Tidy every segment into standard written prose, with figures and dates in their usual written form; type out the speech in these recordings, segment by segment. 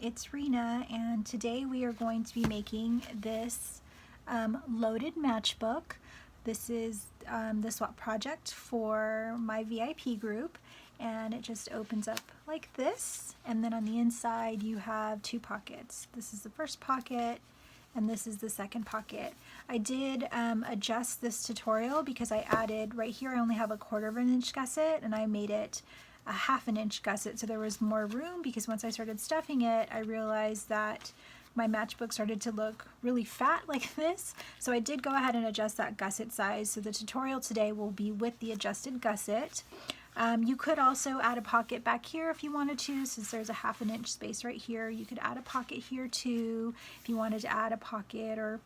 it's Rina, and today we are going to be making this loaded matchbook. This is the swap project for my VIP group, and it just opens up like this, and then on the inside you have two pockets. This is the first pocket and this is the second pocket. I did adjust this tutorial because I added, right here I only have a 1/4 of an inch gusset, and I made it a 1/2 inch gusset so there was more room, because once I started stuffing it I realized that my matchbook started to look really fat like this. So I did go ahead and adjust that gusset size. So the tutorial today will be with the adjusted gusset. You could also add a pocket back here if you wanted to, since there's a 1/2 inch space right here. You could add a pocket here too if you wanted to add a pocket, or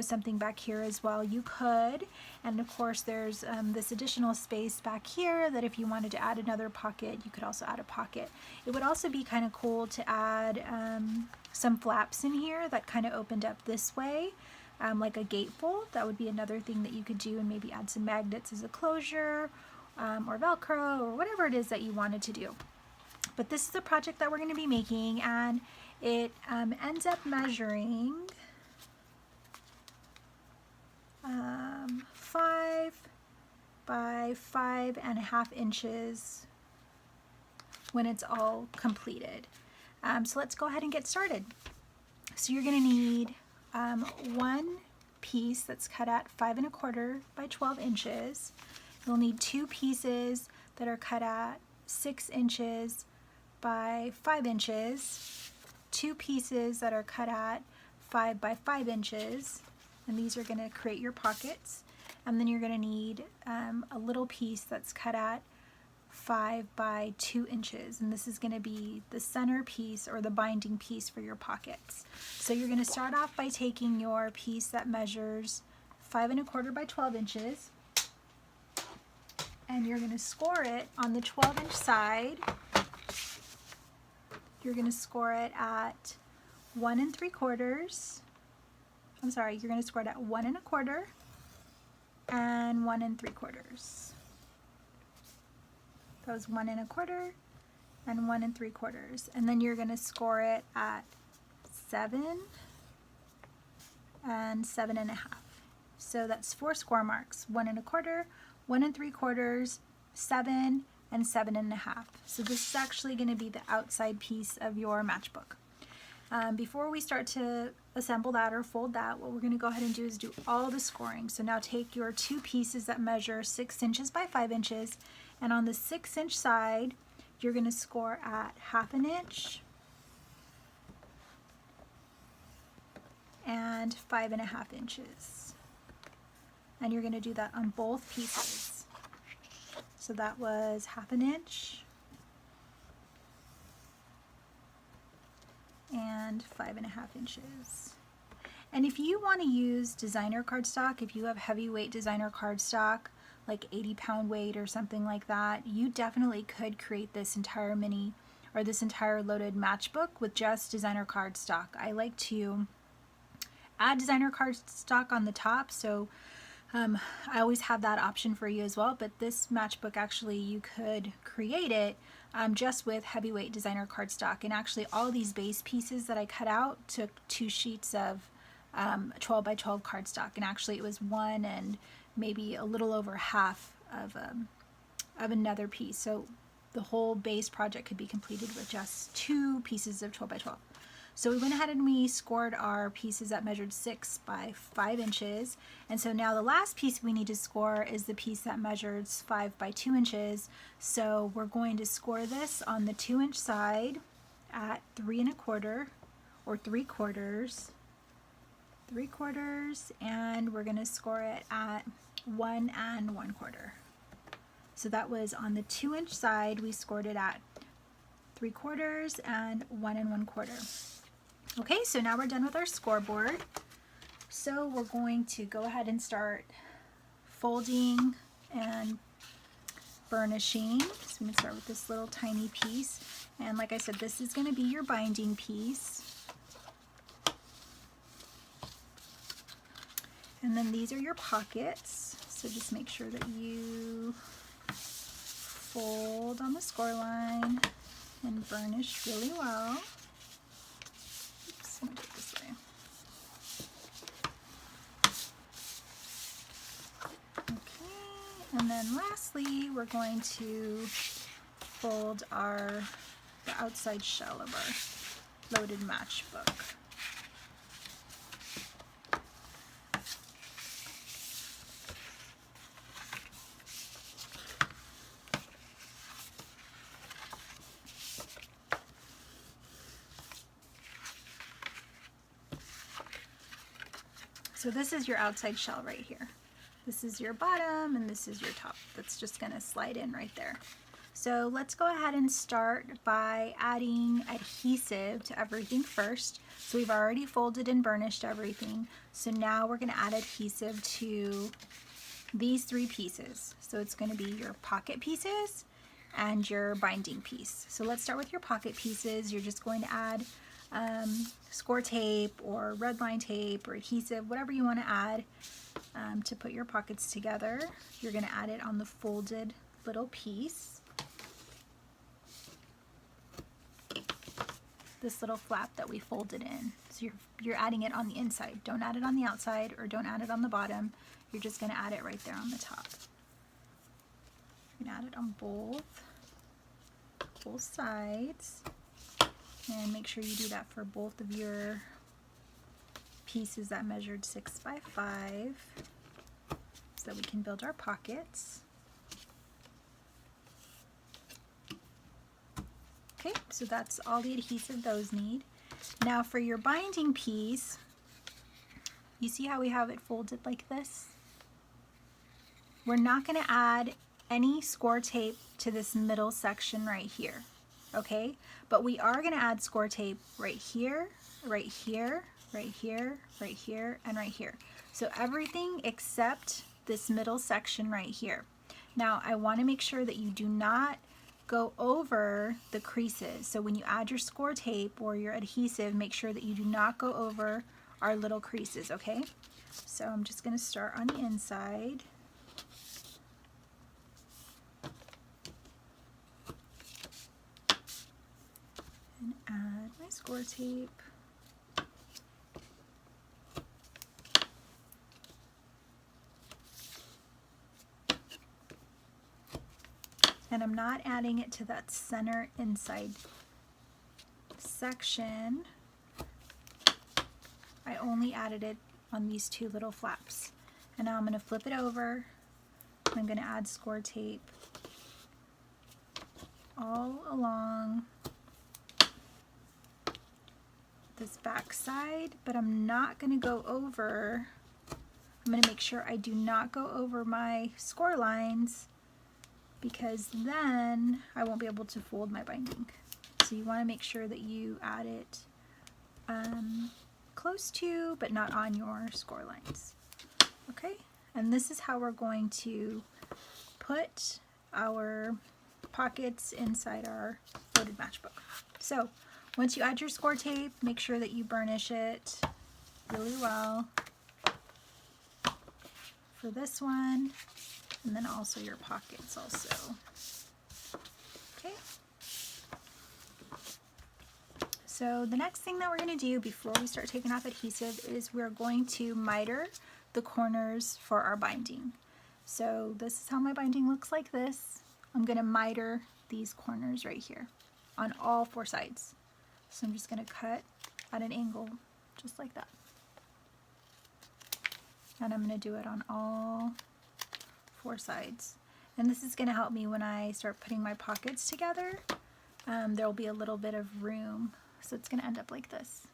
something back here as well, you could. And of course there's this additional space back here that if you wanted to add another pocket, you could also add a pocket. It would also be kind of cool to add some flaps in here that kind of opened up this way, like a gatefold. That would be another thing that you could do, and maybe add some magnets as a closure, or Velcro, or whatever it is that you wanted to do. But this is the project that we're going to be making, and it ends up measuring 5 by 5.5 inches when it's all completed. So let's go ahead and get started. So you're going to need one piece that's cut at 5 1/4 by 12 inches. You'll need two pieces that are cut at 6 inches by 5 inches, two pieces that are cut at 5 by 5 inches, and these are going to create your pockets. And then you're going to need a little piece that's cut at 5 by 2 inches, and this is going to be the center piece, or the binding piece, for your pockets. So you're going to start off by taking your piece that measures 5 1/4 by 12 inches, and you're going to score it on the 12-inch side. You're going to score it at 1 3/4. I'm sorry, you're going to score it at 1 1/4 and 1 3/4. That was 1 1/4 and 1 3/4. And then you're going to score it at 7 and 7.5. So that's 4 score marks: 1 1/4, 1 3/4, 7, and 7.5. So this is actually going to be the outside piece of your matchbook. Before we start to assemble that or fold that, what we're going to go ahead and do is do all the scoring. So now take your two pieces that measure 6 inches by 5 inches, and on the 6-inch side you're going to score at 1/2 inch and 5.5 inches. And you're going to do that on both pieces. So that was 1/2 inch and 5.5 inches. And if you want to use designer cardstock, if you have heavyweight designer cardstock, like 80-pound weight or something like that, you definitely could create this entire mini, or this entire loaded matchbook with just designer cardstock. I like to add designer cardstock on the top, so I always have that option for you as well. But this matchbook, actually you could create it just with heavyweight designer cardstock. And actually all these base pieces that I cut out took 2 sheets of 12 by 12 cardstock, and actually it was 1 and maybe a little over half of another piece. So the whole base project could be completed with just 2 pieces of 12 by 12. So we went ahead and we scored our pieces that measured 6 by 5 inches. And so now the last piece we need to score is the piece that measures 5 by 2 inches. So we're going to score this on the 2-inch side at 3 1/4 or 3/4, and we're going to score it at 1 1/4. So that was on the 2-inch side, we scored it at 3/4 and 1 1/4. Okay, so now we're done with our scoreboard. So we're going to go ahead and start folding and burnishing. So I'm going to start with this little tiny piece. And like I said, this is going to be your binding piece. And then these are your pockets. So just make sure that you fold on the score line and burnish really well. And then lastly, we're going to fold the outside shell of our loaded matchbook. So this is your outside shell right here. This is your bottom and this is your top. That's just going to slide in right there. So let's go ahead and start by adding adhesive to everything first. So we've already folded and burnished everything. So now we're going to add adhesive to these three pieces. So it's going to be your pocket pieces and your binding piece. So let's start with your pocket pieces. You're just going to add score tape or red line tape or adhesive, whatever you want to add to put your pockets together. You're going to add it on the folded little piece. This little flap that we folded in. So you're adding it on the inside. Don't add it on the outside or don't add it on the bottom. You're just going to add it right there on the top. You're going to add it on both sides. And make sure you do that for both of your pieces that measured 6 by 5 so that we can build our pockets. Okay, so that's all the adhesive those need. Now for your binding piece, you see how we have it folded like this? We're not going to add any score tape to this middle section right here. Okay, but we are going to add score tape right here, right here, right here, right here, and right here. So everything except this middle section right here. Now I want to make sure that you do not go over the creases. So when you add your score tape or your adhesive, make sure that you do not go over our little creases, okay? So I'm just going to start on the inside. And add my score tape. And I'm not adding it to that center inside section. I only added it on these two little flaps. And now I'm going to flip it over. I'm going to add score tape all along this back side, but I'm not going to go over. I'm going to make sure I do not go over my score lines, because then I won't be able to fold my binding. So you want to make sure that you add it close to, but not on your score lines. Okay, and this is how we're going to put our pockets inside our loaded matchbook. So once you add your score tape, make sure that you burnish it really well for this one, and then also your pockets also. Okay. So the next thing that we're going to do before we start taking off adhesive is we're going to miter the corners for our binding. So this is how my binding looks like this. I'm going to miter these corners right here on all 4 sides. So I'm just going to cut at an angle just like that. And I'm going to do it on all 4 sides. And this is going to help me when I start putting my pockets together. There will be a little bit of room. So it's going to end up like this.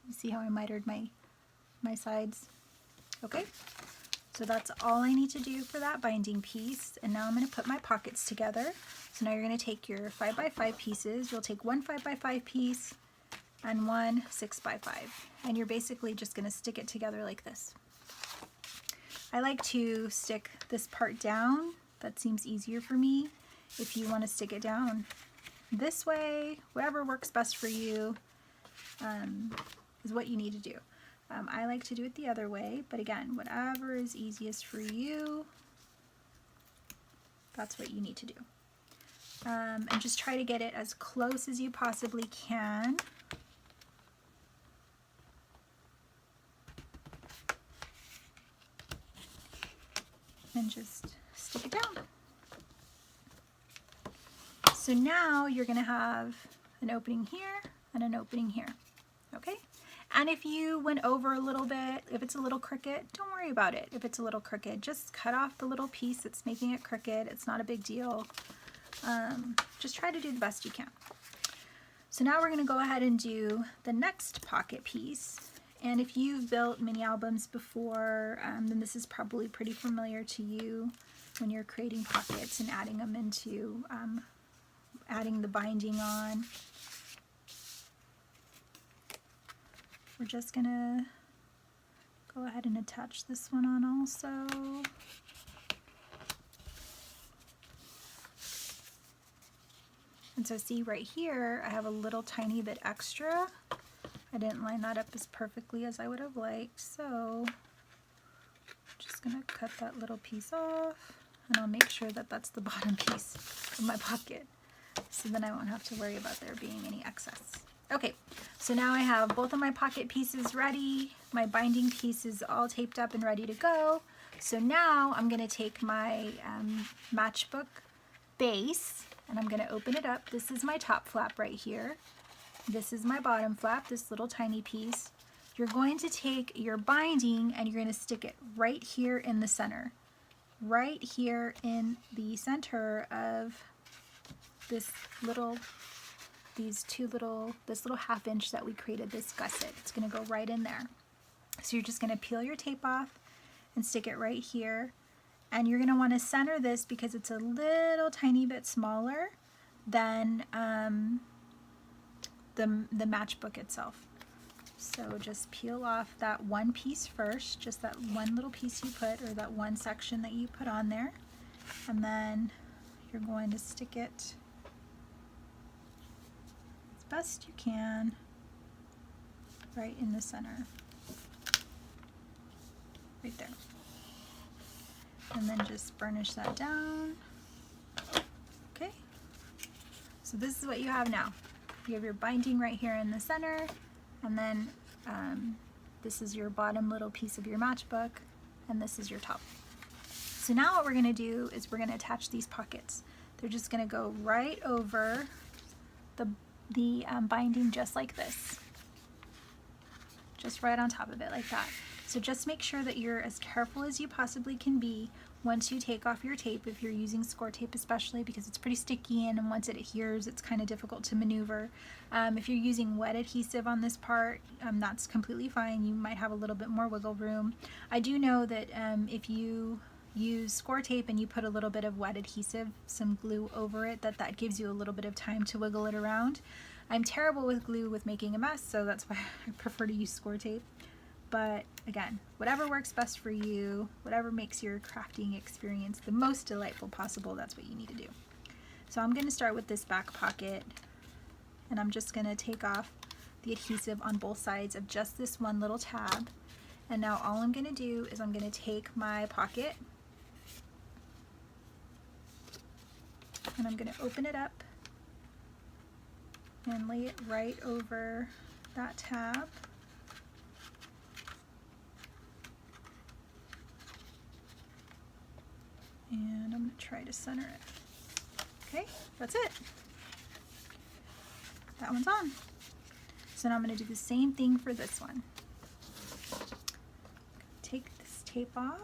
You see how I mitered my sides? Okay. So that's all I need to do for that binding piece. And now I'm going to put my pockets together. So now you're going to take your 5 by 5 pieces. You'll take one 5 by 5 piece and one 6 by 5. And you're basically just going to stick it together like this. I like to stick this part down. That seems easier for me. If you want to stick it down this way, whatever works best for you is what you need to do. I like to do it the other way, but again, whatever is easiest for you, that's what you need to do. And just try to get it as close as you possibly can. And just stick it down. So now you're going to have an opening here and an opening here, okay? And if you went over a little bit, if it's a little crooked, don't worry about it. If it's a little crooked, just cut off the little piece that's making it crooked. It's not a big deal. Just try to do the best you can. So now we're going to go ahead and do the next pocket piece. And if you've built mini albums before, then this is probably pretty familiar to you when you're creating pockets and adding them into, adding the binding on. We're just going to go ahead and attach this one on also. And so see right here, I have a little tiny bit extra. I didn't line that up as perfectly as I would have liked, so I'm just going to cut that little piece off, and I'll make sure that that's the bottom piece of my pocket, so then I won't have to worry about there being any excess. Okay, so now I have both of my pocket pieces ready. My binding piece is all taped up and ready to go. So now I'm going to take my matchbook base, and I'm going to open it up. This is my top flap right here. This is my bottom flap, this little tiny piece. You're going to take your binding and you're going to stick it right here in the center. Right here in the center of this little, this little 1/2 inch that we created, this gusset. It's going to go right in there. So you're just going to peel your tape off and stick it right here. And you're going to want to center this because it's a little tiny bit smaller than the matchbook itself. So just peel off that one piece first, just that one little piece you put, or that one section that you put on there, and then you're going to stick it as best you can right in the center, right there. And then just burnish that down. Okay, so this is what you have now. You have your binding right here in the center, and then this is your bottom little piece of your matchbook, and this is your top. So now what we're going to do is we're going to attach these pockets. They're just going to go right over the binding, just like this, just right on top of it like that. So just make sure that you're as careful as you possibly can be once you take off your tape, if you're using score tape especially, because it's pretty sticky, and once it adheres it's kind of difficult to maneuver. If you're using wet adhesive on this part, that's completely fine. You might have a little bit more wiggle room. I do know that if you use score tape and you put a little bit of wet adhesive, some glue over it, that gives you a little bit of time to wiggle it around. I'm terrible with glue with making a mess, so that's why I prefer to use score tape. But again, whatever works best for you, whatever makes your crafting experience the most delightful possible, that's what you need to do. So I'm going to start with this back pocket, and I'm just going to take off the adhesive on both sides of just this one little tab. And now all I'm going to do is I'm going to take my pocket and I'm going to open it up and lay it right over that tab. And I'm going to try to center it. Okay, that's it. That one's on. So now I'm going to do the same thing for this one. Take this tape off.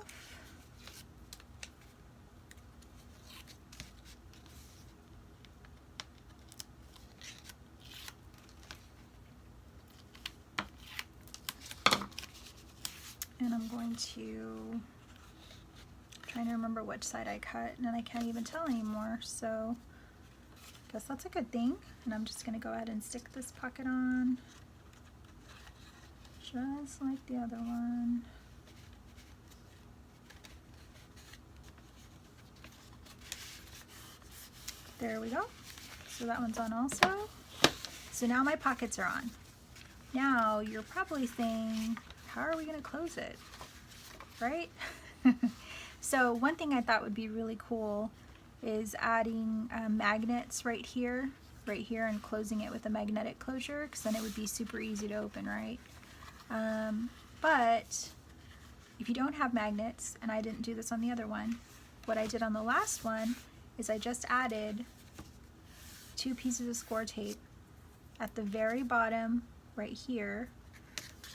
And I'm going to, trying to remember which side I cut, and I can't even tell anymore, so I guess that's a good thing. And I'm just going to go ahead and stick this pocket on, just like the other one. There we go. So that one's on also. So now my pockets are on. Now you're probably saying, how are we going to close it, right? So one thing I thought would be really cool is adding magnets right here, and closing it with a magnetic closure, because then it would be super easy to open, right? But if you don't have magnets, and I didn't do this on the other one, what I did on the last one is I just added 2 pieces of score tape at the very bottom right here,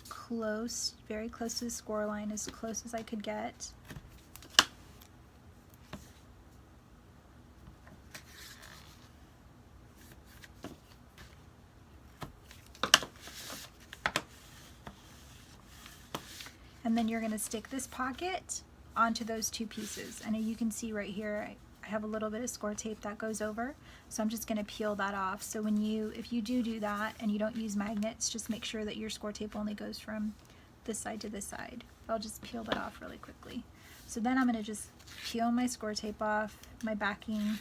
close, very close to the score line, as close as I could get. And then you're going to stick this pocket onto those 2 pieces. And you can see right here I have a little bit of score tape that goes over, so I'm just going to peel that off. So if you do that and you don't use magnets, just make sure that your score tape only goes from this side to this side. I'll just peel that off really quickly. So then I'm going to just peel my score tape off, my backing.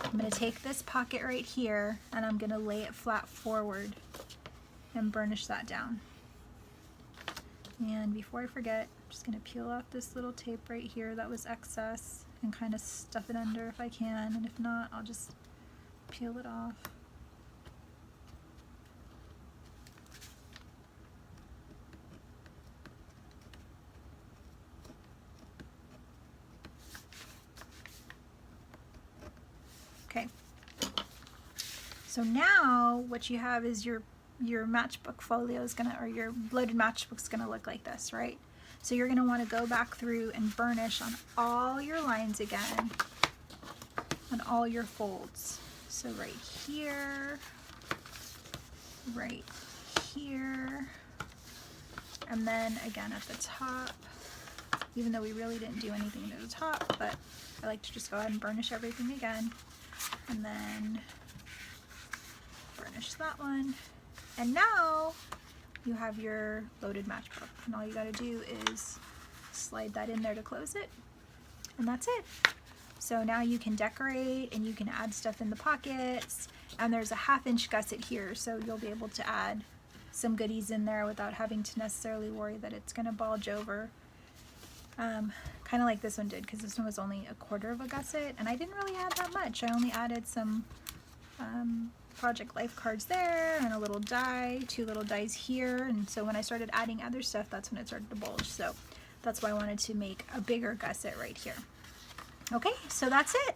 I'm going to take this pocket right here and I'm going to lay it flat forward and burnish that down. And before I forget, I'm just going to peel off this little tape right here that was excess and kind of stuff it under if I can, and if not, I'll just peel it off. Okay. So now what you have is your matchbook folio is gonna, or your loaded matchbook's gonna look like this, right? So you're gonna want to go back through and burnish on all your lines again, on all your folds. So right here, and then again at the top, even though we really didn't do anything to the top, but I like to just go ahead and burnish everything again, and then burnish that one. And now you have your loaded matchbook, and all you got to do is slide that in there to close it, and that's it. So now you can decorate and you can add stuff in the pockets, and there's a 1/2 inch gusset here, so you'll be able to add some goodies in there without having to necessarily worry that it's going to bulge over. Kind of like this one did, because this one was only 1/4 of a gusset, and I didn't really add that much. I only added some Project Life cards there and a little die, 2 little dies here, and so when I started adding other stuff, that's when it started to bulge. So that's why I wanted to make a bigger gusset right here. Okay, so that's it.